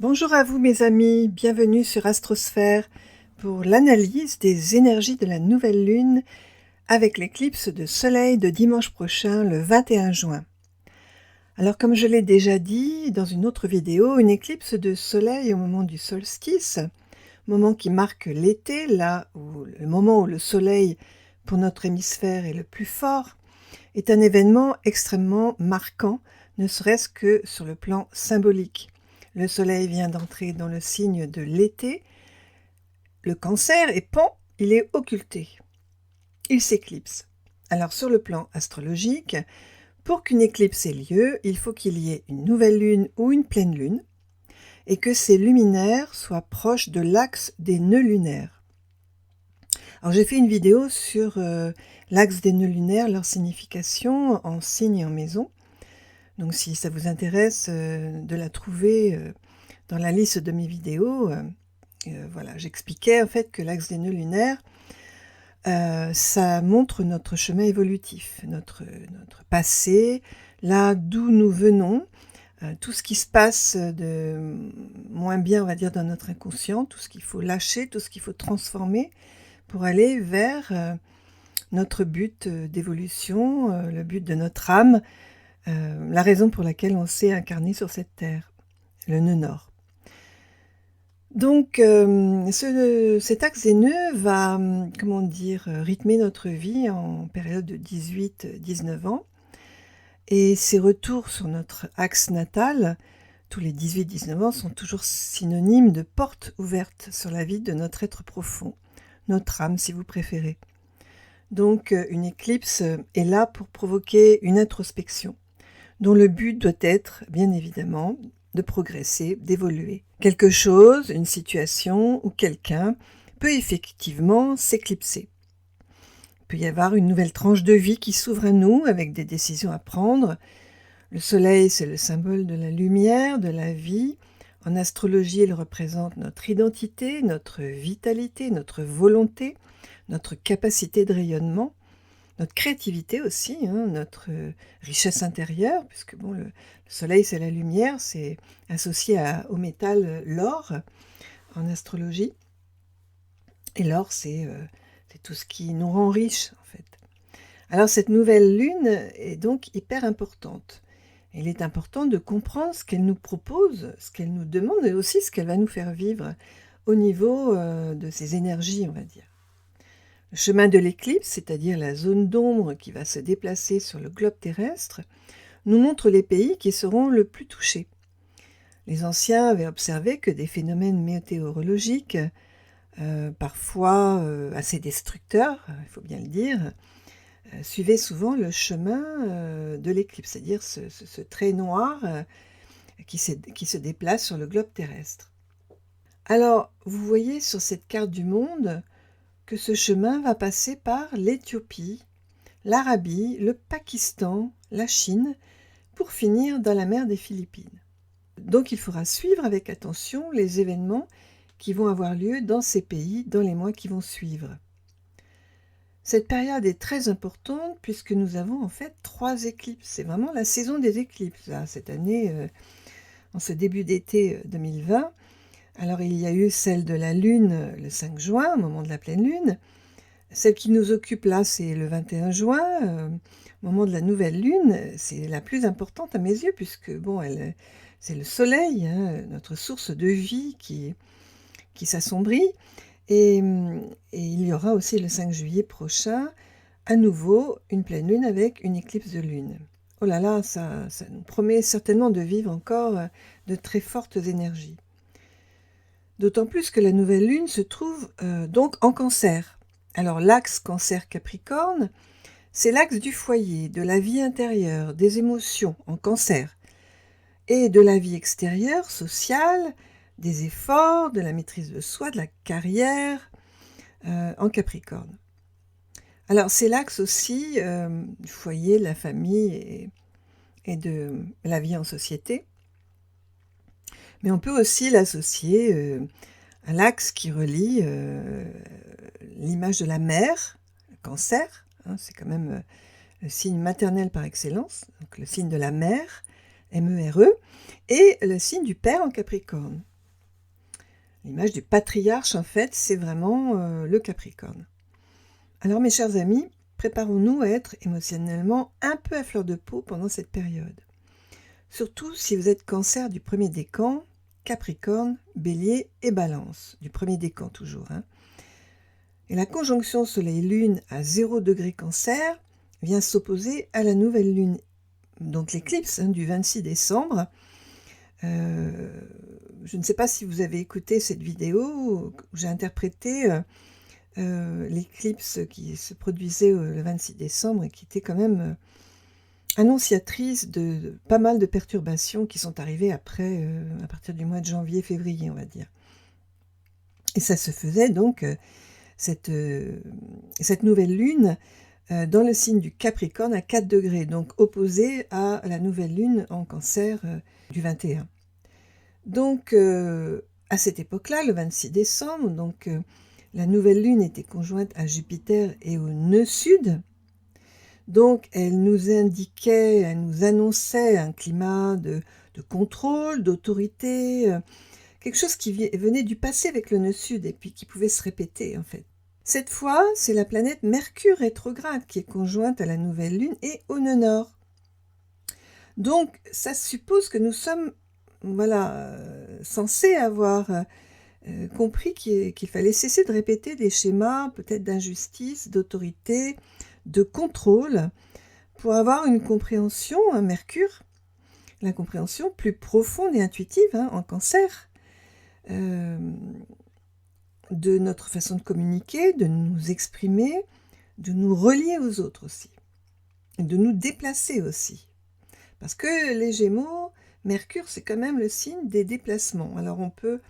Bonjour à vous mes amis, bienvenue sur Astrosphère pour l'analyse des énergies de la nouvelle lune avec l'éclipse de soleil de dimanche prochain le 21 juin. Alors comme je l'ai déjà dit dans une autre vidéo, une éclipse de soleil au moment du solstice, moment qui marque l'été, là où le moment où le soleil pour notre hémisphère est le plus fort, est un événement extrêmement marquant, ne serait-ce que sur le plan symbolique. Le soleil vient d'entrer dans le signe de l'été, le cancer, et pan, il est occulté. Il s'éclipse. Alors sur le plan astrologique, pour qu'une éclipse ait lieu, il faut qu'il y ait une nouvelle lune ou une pleine lune, et que ces luminaires soient proches de l'axe des nœuds lunaires. Alors j'ai fait une vidéo sur l'axe des nœuds lunaires, leur signification en signe et en maison. Donc si ça vous intéresse de la trouver dans la liste de mes vidéos, voilà, j'expliquais en fait que l'axe des nœuds lunaires, ça montre notre chemin évolutif, notre passé, là d'où nous venons, tout ce qui se passe de moins bien, on va dire, dans notre inconscient, tout ce qu'il faut lâcher, tout ce qu'il faut transformer pour aller vers notre but d'évolution, le but de notre âme, la raison pour laquelle on s'est incarné sur cette terre, le nœud nord. Donc cet axe des nœuds va, comment dire, rythmer notre vie en période de 18-19 ans. Et ces retours sur notre axe natal, tous les 18-19 ans, sont toujours synonymes de porte ouverte sur la vie de notre être profond, notre âme si vous préférez. Donc une éclipse est là pour provoquer une introspection, dont le but doit être, bien évidemment, de progresser, d'évoluer. Quelque chose, une situation ou quelqu'un peut effectivement s'éclipser. Il peut y avoir une nouvelle tranche de vie qui s'ouvre à nous avec des décisions à prendre. Le soleil, c'est le symbole de la lumière, de la vie. En astrologie, il représente notre identité, notre vitalité, notre volonté, notre capacité de rayonnement, notre créativité aussi, notre richesse intérieure, puisque bon, le soleil c'est la lumière, c'est associé au métal l'or en astrologie. Et l'or c'est tout ce qui nous rend riches en fait. Alors cette nouvelle lune est donc hyper importante. Il est important de comprendre ce qu'elle nous propose, ce qu'elle nous demande et aussi ce qu'elle va nous faire vivre au niveau de ses énergies, on va dire. Le chemin de l'éclipse, c'est-à-dire la zone d'ombre qui va se déplacer sur le globe terrestre, nous montre les pays qui seront le plus touchés. Les anciens avaient observé que des phénomènes météorologiques, parfois assez destructeurs, il faut bien le dire, suivaient souvent le chemin de l'éclipse, c'est-à-dire ce trait noir qui se déplace sur le globe terrestre. Alors, vous voyez sur cette carte du monde que ce chemin va passer par l'Éthiopie, l'Arabie, le Pakistan, la Chine, pour finir dans la mer des Philippines. Donc il faudra suivre avec attention les événements qui vont avoir lieu dans ces pays dans les mois qui vont suivre. Cette période est très importante puisque nous avons en fait 3 éclipses. C'est vraiment la saison des éclipses, là, cette année, en ce début d'été 2020. Alors il y a eu celle de la Lune le 5 juin, au moment de la pleine Lune. Celle qui nous occupe là, c'est le 21 juin, au moment de la nouvelle Lune. C'est la plus importante à mes yeux, puisque bon, c'est le Soleil, notre source de vie qui s'assombrit. Et il y aura aussi le 5 juillet prochain, à nouveau, une pleine Lune avec une éclipse de Lune. Oh là là, ça nous promet certainement de vivre encore de très fortes énergies. D'autant plus que la nouvelle lune se trouve donc en Cancer. Alors l'axe Cancer-Capricorne, c'est l'axe du foyer, de la vie intérieure, des émotions en Cancer, et de la vie extérieure, sociale, des efforts, de la maîtrise de soi, de la carrière en Capricorne. Alors c'est l'axe aussi du foyer, de la famille et de la vie en société. Mais on peut aussi l'associer à l'axe qui relie l'image de la mère, le Cancer, c'est quand même le signe maternel par excellence, donc le signe de la mère, M-E-R-E, et le signe du père en Capricorne. L'image du patriarche, en fait, c'est vraiment le Capricorne. Alors, mes chers amis, préparons-nous à être émotionnellement un peu à fleur de peau pendant cette période. Surtout si vous êtes Cancer du premier décan, Capricorne, Bélier et Balance, du premier décan toujours. Et la conjonction Soleil-Lune à 0 degré Cancer vient s'opposer à la nouvelle Lune, donc l'éclipse du 26 décembre. Je ne sais pas si vous avez écouté cette vidéo où j'ai interprété l'éclipse qui se produisait le 26 décembre et qui était quand même annonciatrice de pas mal de perturbations qui sont arrivées après, à partir du mois de janvier-février, on va dire. Et ça se faisait donc, cette nouvelle lune dans le signe du Capricorne à 4 degrés, donc opposée à la nouvelle lune en Cancer du 21. Donc, à cette époque-là, le 26 décembre, donc, la nouvelle lune était conjointe à Jupiter et au nœud sud. Donc, elle nous indiquait, elle nous annonçait un climat de contrôle, d'autorité, quelque chose qui venait du passé avec le nœud sud et puis qui pouvait se répéter en fait. Cette fois, c'est la planète Mercure rétrograde qui est conjointe à la nouvelle lune et au nœud nord. Donc, ça suppose que nous sommes censés avoir compris qu'il fallait cesser de répéter des schémas peut-être d'injustice, d'autorité, de contrôle, pour avoir une compréhension, Mercure, la compréhension plus profonde et intuitive en Cancer, de notre façon de communiquer, de nous exprimer, de nous relier aux autres aussi, de nous déplacer aussi. Parce que les Gémeaux, Mercure, c'est quand même le signe des déplacements. Alors on peut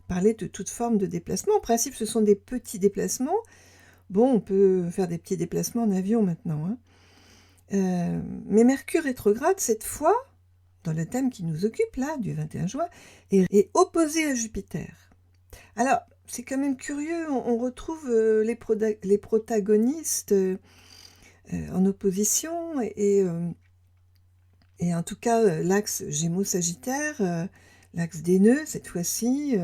parler de toute forme de déplacement. En principe, ce sont des petits déplacements. Bon, on peut faire des petits déplacements en avion maintenant. Mais Mercure rétrograde, cette fois, dans le thème qui nous occupe là, du 21 juin, est opposé à Jupiter. Alors, c'est quand même curieux, on retrouve les protagonistes en opposition, et en tout cas, l'axe Gémeaux-Sagittaire, l'axe des nœuds, cette fois-ci,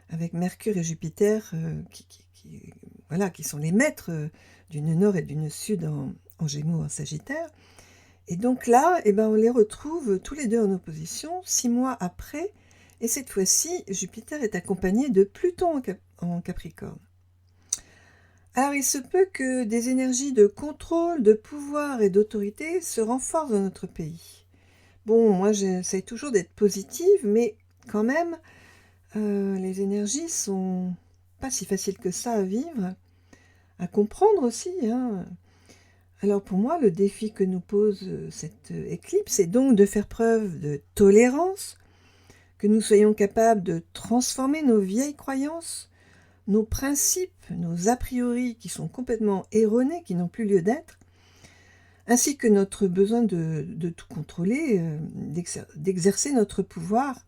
avec Mercure et Jupiter, qui sont les maîtres du nœud nord et du nœud sud en Gémeaux, en Sagittaire. Et donc là, on les retrouve tous les deux en opposition, 6 mois après, et cette fois-ci, Jupiter est accompagné de Pluton en Capricorne. Alors il se peut que des énergies de contrôle, de pouvoir et d'autorité se renforcent dans notre pays. Bon, moi j'essaie toujours d'être positive, mais quand même, les énergies sont pas si faciles que ça à vivre, à comprendre aussi. Alors pour moi, le défi que nous pose cette éclipse, c'est donc de faire preuve de tolérance, que nous soyons capables de transformer nos vieilles croyances, nos principes, nos a priori qui sont complètement erronés, qui n'ont plus lieu d'être, ainsi que notre besoin de tout contrôler, d'exercer notre pouvoir.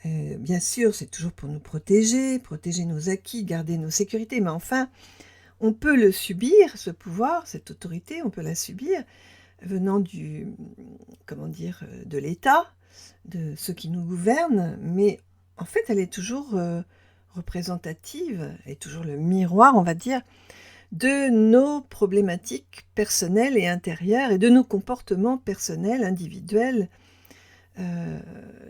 Bien sûr, c'est toujours pour nous protéger nos acquis, garder nos sécurités, mais enfin, on peut le subir, ce pouvoir, cette autorité, on peut la subir, venant de l'État, de ceux qui nous gouvernent, mais en fait, elle est toujours représentative, elle est toujours le miroir, on va dire, de nos problématiques personnelles et intérieures et de nos comportements personnels, individuels.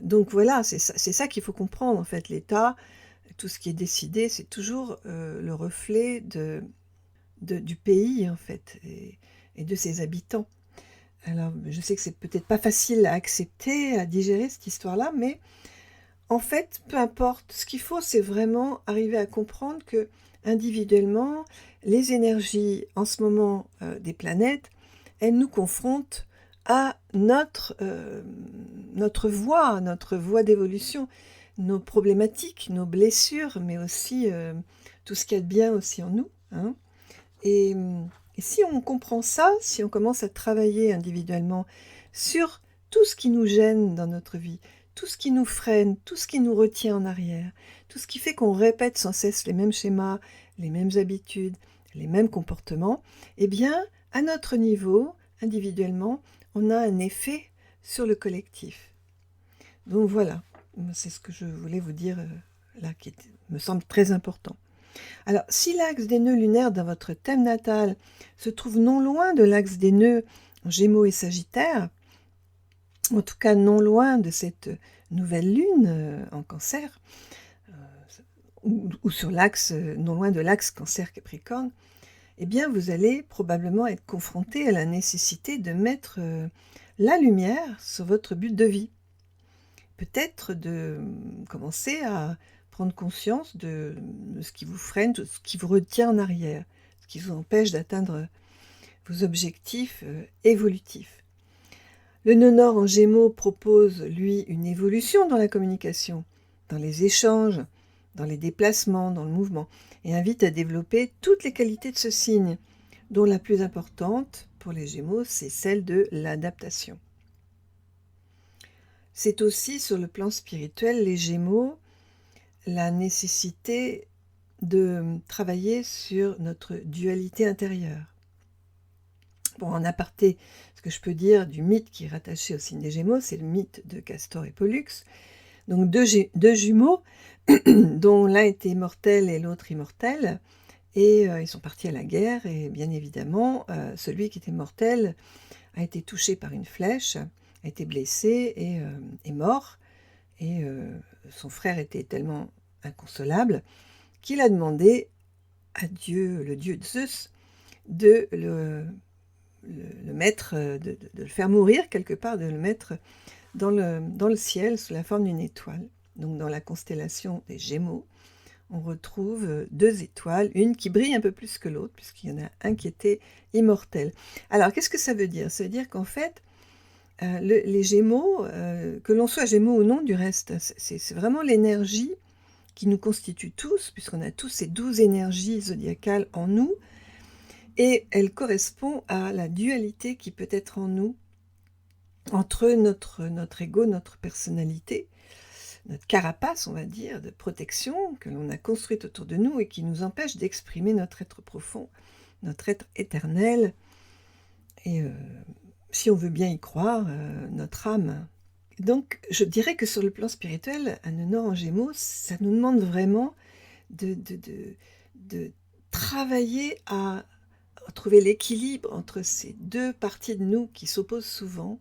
Donc voilà, c'est ça qu'il faut comprendre, en fait. L'État, tout ce qui est décidé, c'est toujours le reflet du pays, en fait, et de ses habitants. Alors, je sais que c'est peut-être pas facile à accepter, à digérer cette histoire-là, mais en fait, peu importe. Ce qu'il faut, c'est vraiment arriver à comprendre que, individuellement, les énergies, en ce moment, des planètes, elles nous confrontent à notre voie d'évolution, nos problématiques, nos blessures, mais aussi tout ce qu'il y a de bien aussi en nous. Et si on comprend ça, si on commence à travailler individuellement sur tout ce qui nous gêne dans notre vie, tout ce qui nous freine, tout ce qui nous retient en arrière, tout ce qui fait qu'on répète sans cesse les mêmes schémas, les mêmes habitudes, les mêmes comportements, eh bien, à notre niveau, individuellement, on a un effet sur le collectif. Donc voilà, c'est ce que je voulais vous dire là qui me semble très important. Alors, si l'axe des nœuds lunaires dans votre thème natal se trouve non loin de l'axe des nœuds en Gémeaux et Sagittaire, en tout cas non loin de cette nouvelle lune en Cancer, ou sur l'axe, non loin de l'axe Cancer-Capricorne, eh bien vous allez probablement être confronté à la nécessité de mettre la lumière sur votre but de vie. Peut-être de commencer à prendre conscience de ce qui vous freine, de ce qui vous retient en arrière, ce qui vous empêche d'atteindre vos objectifs évolutifs. Le nœud nord en Gémeaux propose, lui, une évolution dans la communication, dans les échanges, dans les déplacements, dans le mouvement, et invite à développer toutes les qualités de ce signe, dont la plus importante pour les Gémeaux, c'est celle de l'adaptation. C'est aussi, sur le plan spirituel, les Gémeaux, la nécessité de travailler sur notre dualité intérieure. Bon, en aparté, ce que je peux dire du mythe qui est rattaché au signe des Gémeaux, c'est le mythe de Castor et Pollux. Donc deux jumeaux, dont l'un était mortel et l'autre immortel, et ils sont partis à la guerre, et bien évidemment, celui qui était mortel a été touché par une flèche, a été blessé et est mort, et son frère était tellement inconsolable qu'il a demandé à Dieu, le dieu Zeus, de le mettre, de le faire mourir quelque part, de le mettre dans le ciel sous la forme d'une étoile. Donc dans la constellation des Gémeaux, on retrouve deux étoiles, une qui brille un peu plus que l'autre, puisqu'il y en a un qui était immortel. Alors qu'est-ce que ça veut dire? Ça veut dire qu'en fait, les Gémeaux, que l'on soit Gémeaux ou non, du reste, c'est vraiment l'énergie qui nous constitue tous, puisqu'on a tous ces 12 énergies zodiacales en nous, et elle correspond à la dualité qui peut être en nous, entre notre ego, notre personnalité, notre carapace, on va dire, de protection que l'on a construite autour de nous et qui nous empêche d'exprimer notre être profond, notre être éternel, et si on veut bien y croire, notre âme. Donc, je dirais que sur le plan spirituel, un nœud nord en Gémeaux, ça nous demande vraiment de travailler à trouver l'équilibre entre ces deux parties de nous qui s'opposent souvent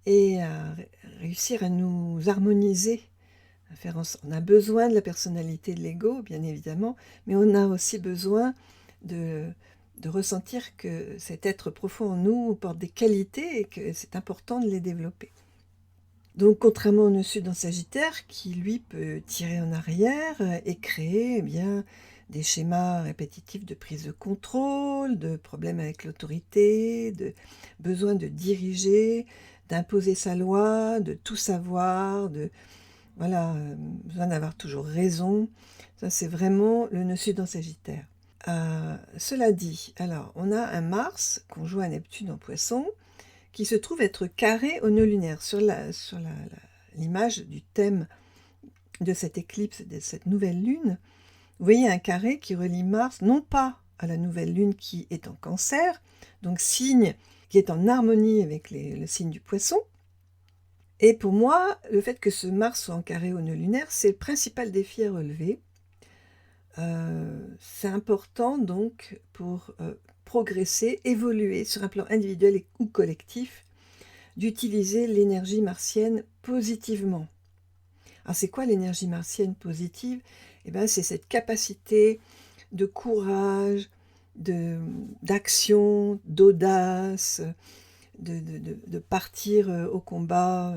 et à réussir à nous harmoniser. On a besoin de la personnalité de l'ego, bien évidemment, mais on a aussi besoin de ressentir que cet être profond en nous porte des qualités et que c'est important de les développer. Donc, contrairement au nœud sud en Sagittaire, qui lui peut tirer en arrière et créer des schémas répétitifs de prise de contrôle, de problèmes avec l'autorité, de besoin de diriger, d'imposer sa loi, de tout savoir, besoin d'avoir toujours raison. Ça, c'est vraiment le nœud sud en Sagittaire. Cela dit, alors, on a un Mars conjoint à Neptune en Poisson, qui se trouve être carré au nœud lunaire. Sur l'image du thème de cette éclipse, de cette nouvelle lune, vous voyez un carré qui relie Mars, non pas à la nouvelle lune qui est en Cancer, donc signe qui est en harmonie avec le signe du Poisson. Et pour moi, le fait que ce Mars soit en carré au nœud lunaire, c'est le principal défi à relever. C'est important donc pour progresser, évoluer sur un plan individuel ou collectif, d'utiliser l'énergie martienne positivement. Alors c'est quoi l'énergie martienne positive? Eh bien, c'est cette capacité de courage, d'action, d'audace, de partir au combat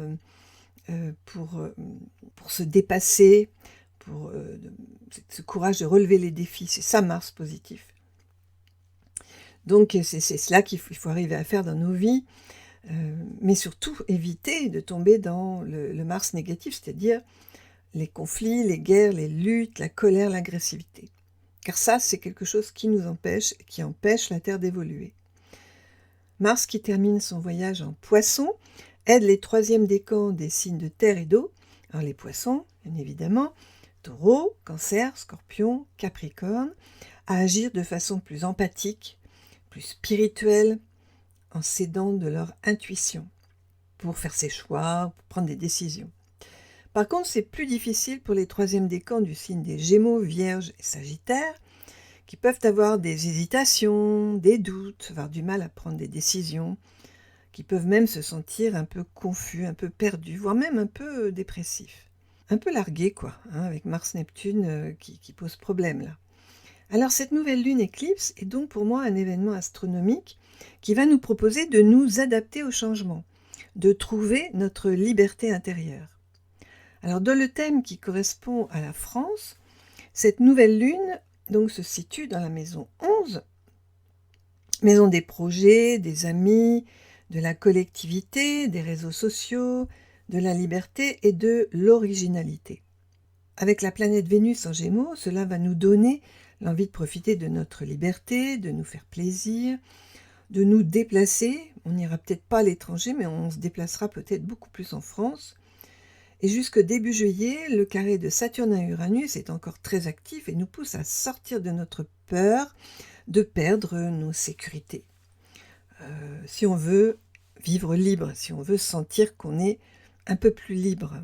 pour se dépasser, pour ce courage de relever les défis. C'est ça Mars positif. Donc c'est cela qu'il faut arriver à faire dans nos vies, mais surtout éviter de tomber dans le Mars négatif, c'est-à-dire les conflits, les guerres, les luttes, la colère, l'agressivité. Car ça, c'est quelque chose qui nous empêche, qui empêche la Terre d'évoluer. Mars, qui termine son voyage en Poisson, aide les troisièmes décans des signes de terre et d'eau, alors les Poissons, bien évidemment, Taureau, Cancer, Scorpion, Capricorne, à agir de façon plus empathique, plus spirituelle, en s'aidant de leur intuition, pour faire ses choix, pour prendre des décisions. Par contre, c'est plus difficile pour les troisièmes décans du signe des Gémeaux, Vierge et Sagittaire, qui peuvent avoir des hésitations, des doutes, avoir du mal à prendre des décisions, qui peuvent même se sentir un peu confus, un peu perdus, voire même un peu dépressifs. Un peu largués, quoi, hein, avec Mars-Neptune qui pose problème, là. Alors, cette nouvelle lune éclipse est donc pour moi un événement astronomique qui va nous proposer de nous adapter au changement, de trouver notre liberté intérieure. Alors, dans le thème qui correspond à la France, cette nouvelle lune donc, se situe dans la maison 11, maison des projets, des amis, de la collectivité, des réseaux sociaux, de la liberté et de l'originalité. Avec la planète Vénus en Gémeaux, cela va nous donner l'envie de profiter de notre liberté, de nous faire plaisir, de nous déplacer. On n'ira peut-être pas à l'étranger, mais on se déplacera peut-être beaucoup plus en France. Et jusque début juillet, le carré de Saturne à Uranus est encore très actif et nous pousse à sortir de notre peur de perdre nos sécurités. Si on veut vivre libre, si on veut sentir qu'on est un peu plus libre.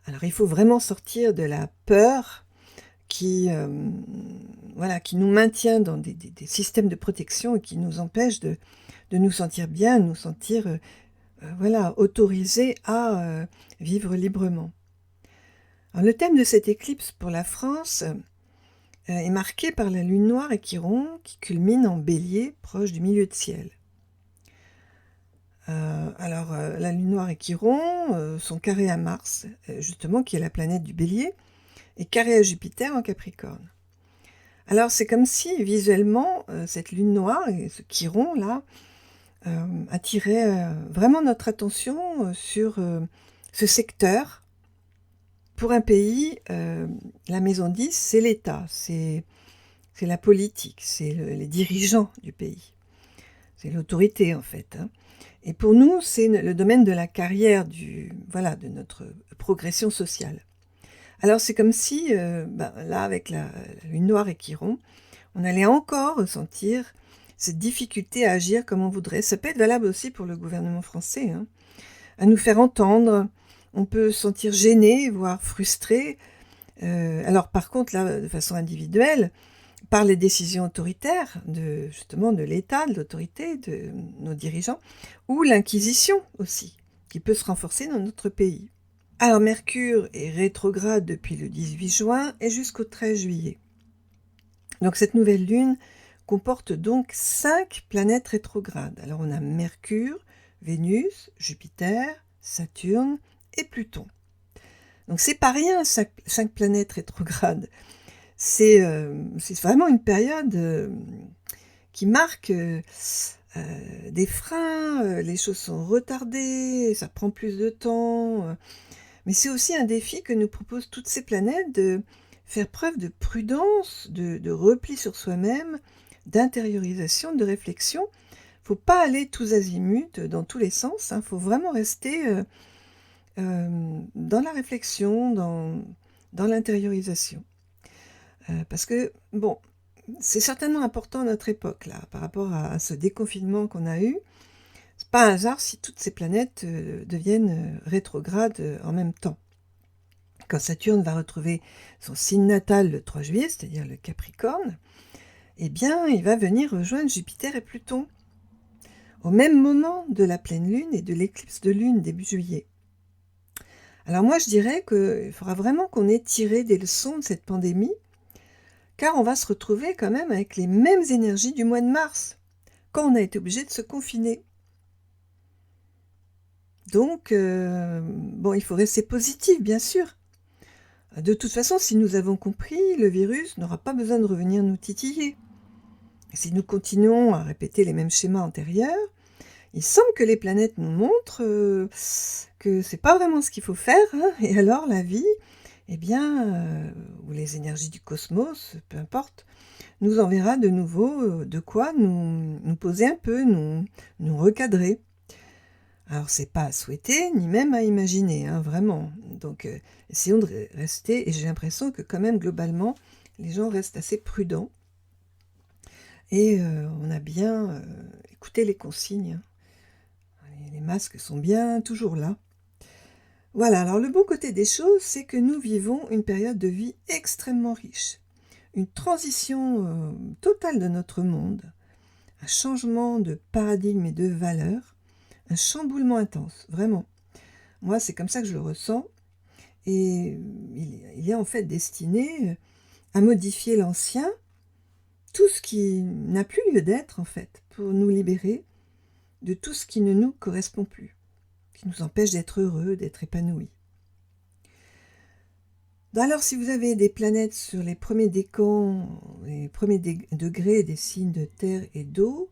Alors il faut vraiment sortir de la peur qui nous maintient dans des systèmes de protection et qui nous empêche de nous sentir bien, de nous sentir autorisés à vivre librement. Alors, le thème de cette éclipse pour la France est marqué par la lune noire et Chiron qui culmine en bélier proche du milieu de ciel. La lune noire et Chiron sont carrés à Mars, justement qui est la planète du bélier, et carré à Jupiter en Capricorne. Alors c'est comme si visuellement cette lune noire et ce Chiron là attiraient vraiment notre attention sur ce secteur. Pour un pays, la maison 10, c'est l'État, c'est la politique, c'est les dirigeants du pays. C'est l'autorité en fait. Hein. Et pour nous, c'est le domaine de la carrière, de notre progression sociale. Alors c'est comme si, là avec la lune noire et Chiron, on allait encore ressentir cette difficulté à agir comme on voudrait. Ça peut être valable aussi pour le gouvernement français, hein, à nous faire entendre. On peut se sentir gêné, voire frustré. Alors par contre, là, de façon individuelle, par les décisions autoritaires de l'État, de l'autorité, de nos dirigeants, ou l'inquisition aussi, qui peut se renforcer dans notre pays. Alors Mercure est rétrograde depuis le 18 juin et jusqu'au 13 juillet. Donc cette nouvelle lune comporte donc 5 planètes rétrogrades. Alors on a Mercure, Vénus, Jupiter, Saturne et Pluton. Donc c'est pas rien 5 planètes rétrogrades. C'est vraiment une période qui marque des freins, les choses sont retardées, ça prend plus de temps. Mais c'est aussi un défi que nous proposent toutes ces planètes de faire preuve de prudence, de repli sur soi-même, d'intériorisation, de réflexion. Il ne faut pas aller tous azimuts dans tous les sens, il faut vraiment rester dans la réflexion, dans l'intériorisation. Parce que, c'est certainement important à notre époque, là, par rapport à ce déconfinement qu'on a eu. C'est pas un hasard si toutes ces planètes deviennent rétrogrades en même temps. Quand Saturne va retrouver son signe natal le 3 juillet, c'est-à-dire le Capricorne, eh bien, il va venir rejoindre Jupiter et Pluton, au même moment de la pleine lune et de l'éclipse de lune début juillet. Alors moi, je dirais qu'il faudra vraiment qu'on ait tiré des leçons de cette pandémie, car on va se retrouver quand même avec les mêmes énergies du mois de mars, quand on a été obligé de se confiner. Donc, il faut rester positif, bien sûr. De toute façon, si nous avons compris, le virus n'aura pas besoin de revenir nous titiller. Si nous continuons à répéter les mêmes schémas antérieurs, il semble que les planètes nous montrent que c'est pas vraiment ce qu'il faut faire, hein, et alors la vie, ou les énergies du cosmos, peu importe, nous enverra de nouveau de quoi nous poser un peu, nous recadrer. Alors c'est pas à souhaiter, ni même à imaginer, hein, vraiment. Donc essayons de rester, et j'ai l'impression que quand même globalement, les gens restent assez prudents, et on a bien écouté les consignes. Les masques sont bien toujours là. Voilà, alors le bon côté des choses, c'est que nous vivons une période de vie extrêmement riche. Une transition totale de notre monde, un changement de paradigme et de valeurs, un chamboulement intense, vraiment. Moi, c'est comme ça que je le ressens. Et il est en fait destiné à modifier l'ancien, tout ce qui n'a plus lieu d'être, en fait, pour nous libérer de tout ce qui ne nous correspond plus, qui nous empêche d'être heureux, d'être épanouis. Alors, si vous avez des planètes sur les premiers décans, les premiers degrés des signes de terre et d'eau,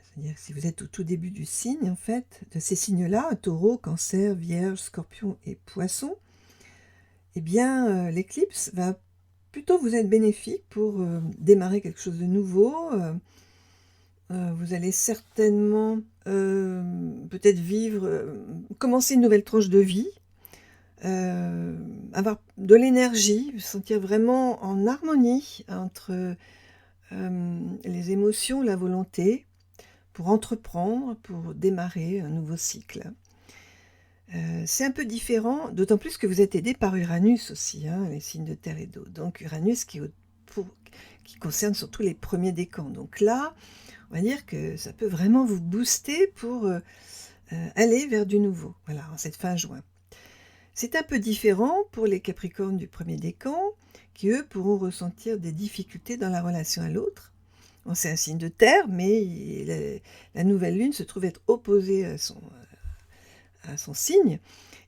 c'est-à-dire si vous êtes au tout début du signe, en fait, de ces signes-là, Taureau, Cancer, Vierge, Scorpion et Poisson, eh bien, l'éclipse va plutôt vous être bénéfique pour démarrer quelque chose de nouveau. Vous allez certainement peut-être commencer une nouvelle tranche de vie, avoir de l'énergie, vous sentir vraiment en harmonie entre les émotions, la volonté, pour entreprendre, pour démarrer un nouveau cycle. C'est un peu différent, d'autant plus que vous êtes aidé par Uranus aussi, hein, les signes de terre et d'eau. Donc Uranus qui concerne surtout les premiers décans. Donc là, on va dire que ça peut vraiment vous booster pour aller vers du nouveau, voilà, en cette fin juin. C'est un peu différent pour les Capricornes du premier décan, qui eux pourront ressentir des difficultés dans la relation à l'autre. Bon, c'est un signe de terre, mais la nouvelle lune se trouve être opposée à son signe.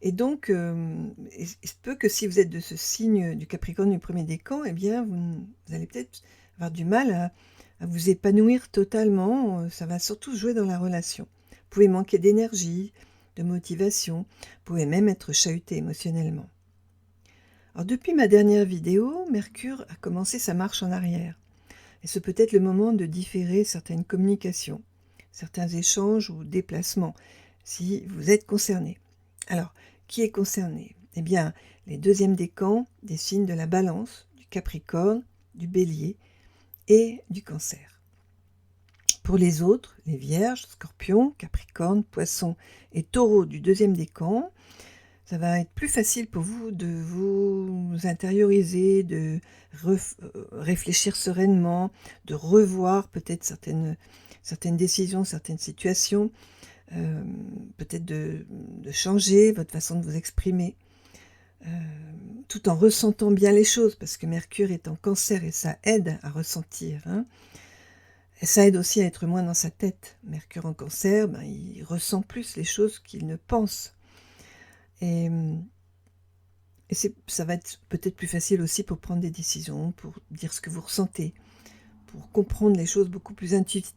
Et donc, il se peut que si vous êtes de ce signe du Capricorne du premier décan, eh bien, vous allez peut-être avoir du mal à vous épanouir totalement. Ça va surtout jouer dans la relation. Vous pouvez manquer d'énergie, de motivation. Vous pouvez même être chahuté émotionnellement. Alors, depuis ma dernière vidéo, Mercure a commencé sa marche en arrière. Et c'est peut-être le moment de différer certaines communications, certains échanges ou déplacements, si vous êtes concerné. Alors, qui est concerné? Eh bien, les deuxièmes décans des signes de la Balance, du Capricorne, du Bélier et du Cancer. Pour les autres, les Vierges, Scorpion, Capricorne, Poisson et Taureau du deuxième décan, ça va être plus facile pour vous de vous intérioriser, de réfléchir sereinement, de revoir peut-être certaines décisions, certaines situations, peut-être de changer votre façon de vous exprimer, tout en ressentant bien les choses, parce que Mercure est en Cancer et ça aide à ressentir, hein. Et ça aide aussi à être moins dans sa tête. Mercure en Cancer, il ressent plus les choses qu'il ne pense. Et ça va être peut-être plus facile aussi pour prendre des décisions, pour dire ce que vous ressentez, pour comprendre les choses beaucoup plus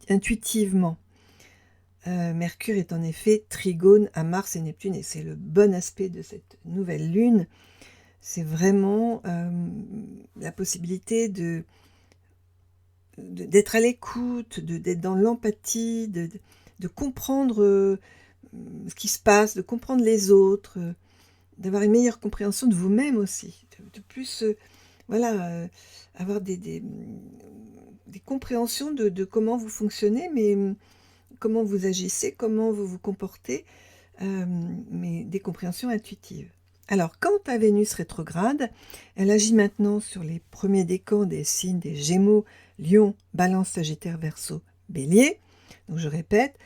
intuitivement. Mercure est en effet trigone à Mars et Neptune, et c'est le bon aspect de cette nouvelle lune. C'est vraiment la possibilité d'être à l'écoute, d'être dans l'empathie, de comprendre ce qui se passe, de comprendre les autres, d'avoir une meilleure compréhension de vous-même aussi, de plus avoir des compréhensions de comment vous fonctionnez, mais comment vous agissez, comment vous vous comportez, mais des compréhensions intuitives. Alors, quant à Vénus rétrograde, elle agit maintenant sur les premiers décans des signes des Gémeaux, Lion, Balance, Sagittaire, Verseau, Bélier. Donc, je répète,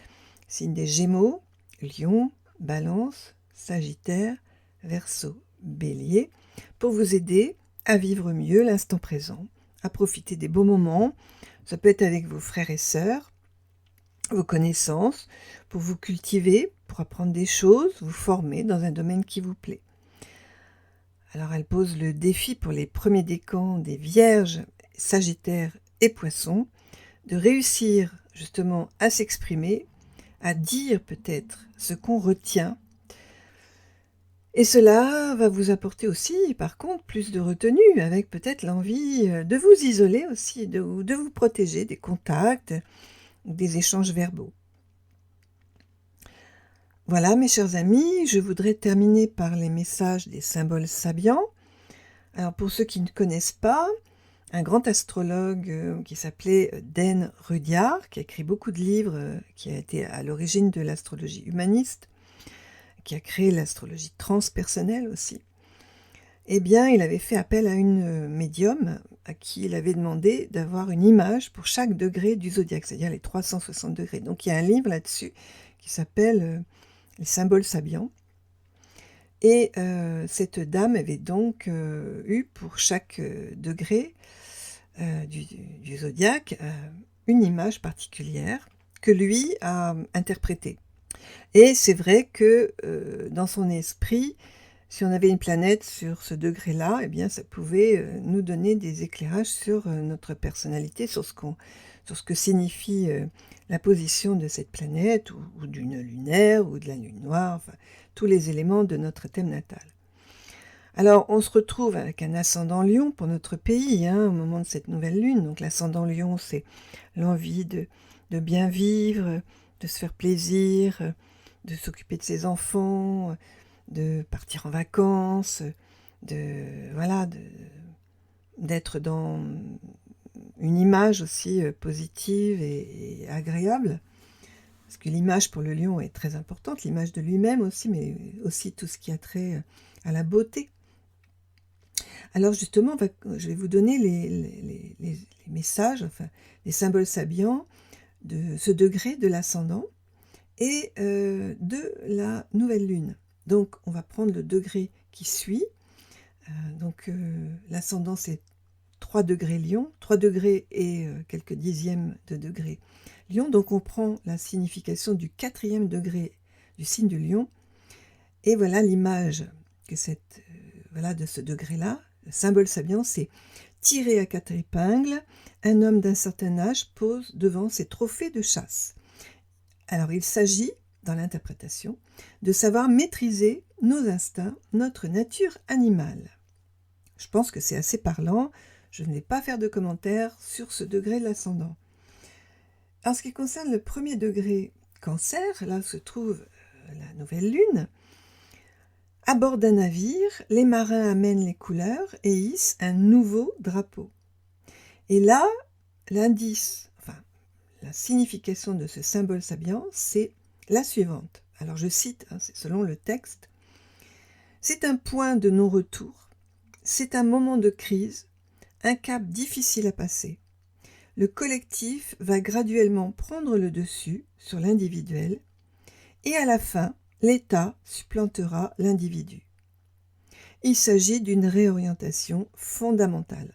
signes des Gémeaux, Lion, Balance, Sagittaire, Verseau, Bélier, pour vous aider à vivre mieux l'instant présent, à profiter des beaux moments. Ça peut être avec vos frères et sœurs, vos connaissances, pour vous cultiver, pour apprendre des choses, vous former dans un domaine qui vous plaît. Alors elle pose le défi pour les premiers décans des Vierges, Sagittaires et Poissons, de réussir justement à s'exprimer, à dire peut-être ce qu'on retient. Et cela va vous apporter aussi, par contre, plus de retenue, avec peut-être l'envie de vous isoler aussi, de vous protéger des contacts, des échanges verbaux. Voilà, mes chers amis, je voudrais terminer par les messages des symboles sabiens. Alors, pour ceux qui ne connaissent pas, un grand astrologue qui s'appelait Dan Rudyard, qui a écrit beaucoup de livres, qui a été à l'origine de l'astrologie humaniste, qui a créé l'astrologie transpersonnelle aussi, eh bien, il avait fait appel à une médium à qui il avait demandé d'avoir une image pour chaque degré du zodiaque, c'est-à-dire les 360 degrés. Donc il y a un livre là-dessus qui s'appelle Les symboles sabiens. Et cette dame avait donc eu pour chaque degré du zodiaque une image particulière que lui a interprétée. Et c'est vrai que dans son esprit, si on avait une planète sur ce degré-là, eh bien ça pouvait nous donner des éclairages sur notre personnalité, sur ce que signifie la position de cette planète, ou d'une lunaire, ou de la lune noire, enfin tous les éléments de notre thème natal. Alors, on se retrouve avec un ascendant Lion pour notre pays, au moment de cette nouvelle lune. Donc, l'ascendant Lion, c'est l'envie de bien vivre, de se faire plaisir, de s'occuper de ses enfants, de partir en vacances, d'être dans une image aussi positive et agréable. Parce que l'image pour le lion est très importante, l'image de lui-même aussi, mais aussi tout ce qui a trait à la beauté. Alors justement, je vais vous donner les messages, enfin les symboles sabiens de ce degré de l'ascendant et de la nouvelle lune. Donc on va prendre le degré qui suit. L'ascendant c'est 3 degrés Lion, 3 degrés et quelques dixièmes de degré Lion. Donc on prend la signification du 4e degré du signe du Lion. Et voilà l'image que de ce degré-là. Le symbole sabien, c'est tiré à 4 épingles. Un homme d'un certain âge pose devant ses trophées de chasse. Alors il s'agit, dans l'interprétation, de savoir maîtriser nos instincts, notre nature animale. Je pense que c'est assez parlant. Je ne vais pas faire de commentaires sur ce degré de l'ascendant. En ce qui concerne le 1er degré Cancer, là se trouve la nouvelle lune. À bord d'un navire, les marins amènent les couleurs et hissent un nouveau drapeau. Et là, l'indice, la signification de ce symbole sabien, c'est la suivante. Alors je cite, c'est selon le texte. C'est un point de non-retour, c'est un moment de crise, un cap difficile à passer. Le collectif va graduellement prendre le dessus sur l'individuel et à la fin, l'État supplantera l'individu. Il s'agit d'une réorientation fondamentale.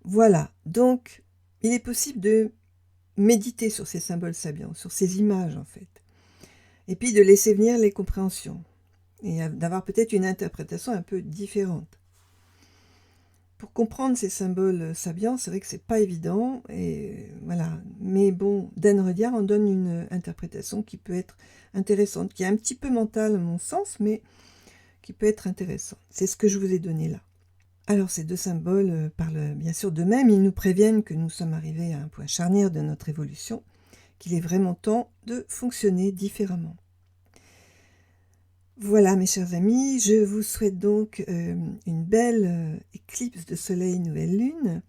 Voilà, donc il est possible de méditer sur ces symboles sabiens, sur ces images en fait, et puis de laisser venir les compréhensions, et d'avoir peut-être une interprétation un peu différente. Pour comprendre ces symboles sabiens, c'est vrai que c'est pas évident, et voilà. Mais bon, Dan Rediar en donne une interprétation qui peut être intéressante, qui est un petit peu mentale à mon sens, mais qui peut être intéressante. C'est ce que je vous ai donné là. Alors ces deux symboles parlent bien sûr d'eux-mêmes, ils nous préviennent que nous sommes arrivés à un point charnière de notre évolution, qu'il est vraiment temps de fonctionner différemment. Voilà mes chers amis, je vous souhaite donc une belle éclipse de soleil nouvelle lune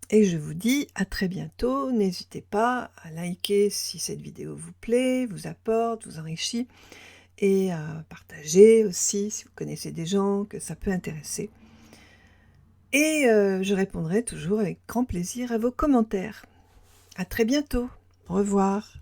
et je vous dis à très bientôt. N'hésitez pas à liker si cette vidéo vous plaît, vous apporte, vous enrichit et à partager aussi si vous connaissez des gens que ça peut intéresser. Et je répondrai toujours avec grand plaisir à vos commentaires. À très bientôt, au revoir.